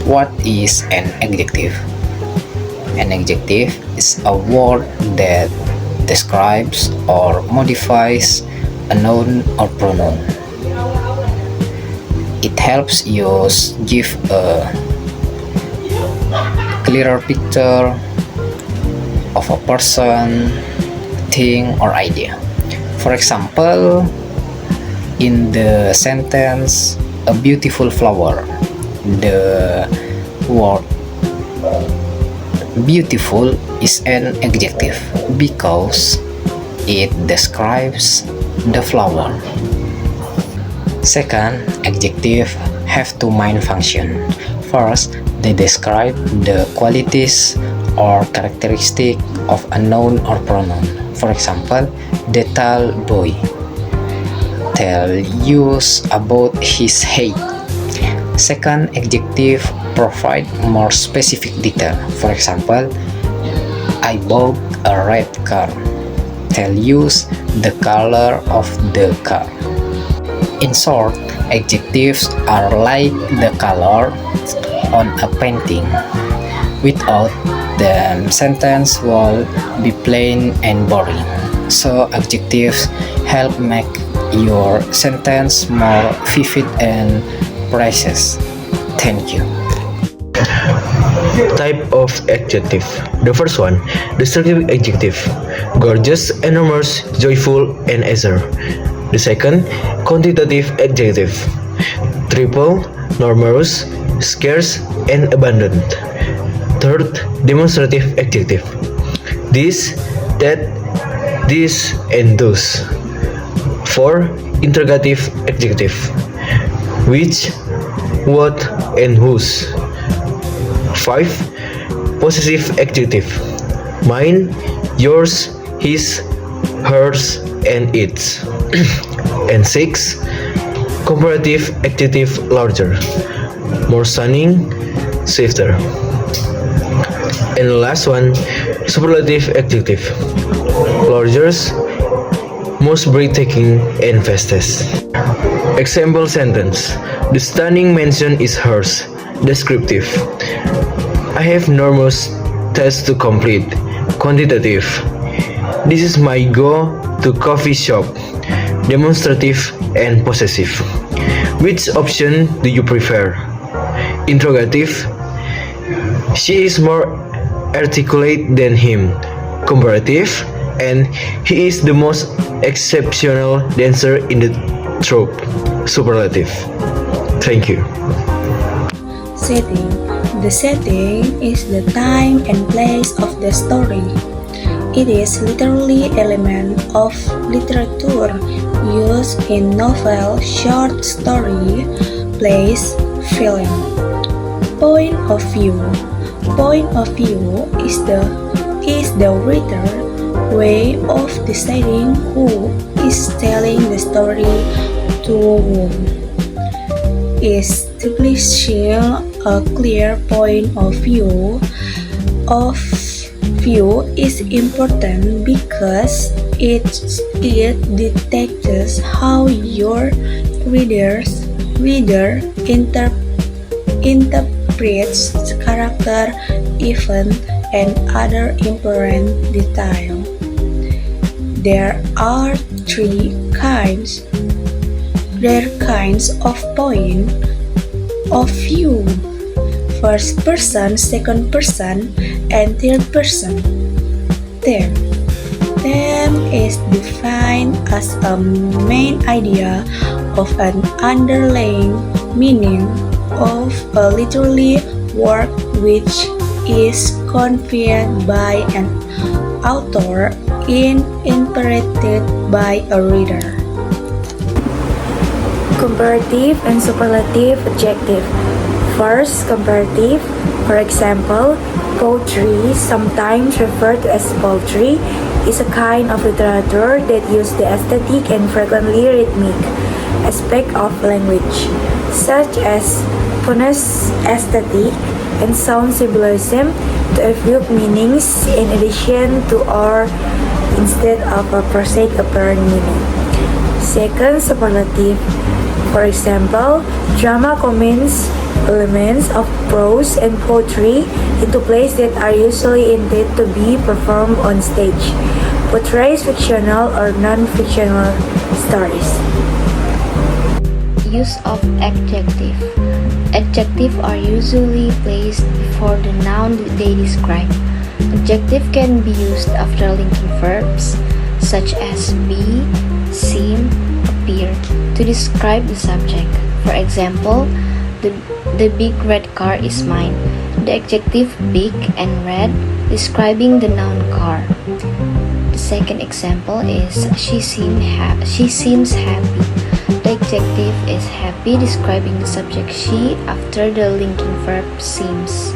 What is an adjective? An adjective is a word that describes or modifies a noun or pronoun. It helps you give a clearer picture of a person, thing, or idea. For example, in the sentence, a beautiful flower, the word beautiful is an adjective because it describes the flower. Second, adjectives have two main functions. First, they describe the qualities or characteristic of a noun or pronoun. For example, the tall boy tell you about his height. Second, adjective provide more specific detail. For example, I bought a red car. Tell you the color of the car. In short, adjectives are like the color on a painting. Without them, sentence will be plain and boring. So adjectives help make your sentence more vivid and precise. Thank you. Type of adjective. The first one, descriptive adjective. Gorgeous, enormous, joyful, and azure. The second, quantitative adjective. Triple, numerous, scarce, and abundant. Third, demonstrative adjective. This, that, this, and those. 4. Interrogative adjective. Which, what, and whose. 5. Possessive adjective. Mine, yours, his, hers, and its. And 6. Comparative adjective larger, more stunning, swifter. And the last one, superlative adjective. Larger, most breathtaking, and fastest. Example sentence. The stunning mansion is hers. Descriptive. I have enormous tasks to complete. Quantitative. This is my go-to coffee shop. Demonstrative and possessive. Which option do you prefer? Interrogative. She is more articulate than him. Comparative. And he is the most exceptional dancer in the troupe. Superlative. Thank you. Setting. The setting is the time and place of the story. It is literally element of literature used in novel, short story, plays, film. Point of view. Point of view is the writer way of deciding who is telling the story to whom. Establishing a clear point of view is important because it detects how your reader interprets character, event, and other important details. There are three kinds of point of view: first person, second person, and third person. Theme is defined as a main idea of an underlying meaning of a literary work which is conveyed by an author and interpreted by a reader. Comparative and superlative adjective. First, comparative. For example, poetry, sometimes referred to as poetry, is a kind of literature that uses the aesthetic and frequently rhythmic aspect of language, such as phonous aesthetic and sound symbolism to evoke meanings in addition to or instead of a prosaic apparent meaning. Second, superlative. For example, drama combines elements of prose and poetry into plays that are usually intended to be performed on stage, portrays fictional or non-fictional stories. Use of adjective. Adjectives are usually placed before the noun they describe. Adjective can be used after linking verbs such as be, seem, appear to describe the subject. For example, the big red car is mine. The adjective big and red describing the noun car. The second example is she seems happy. The adjective is happy describing the subject she after the linking verb seems.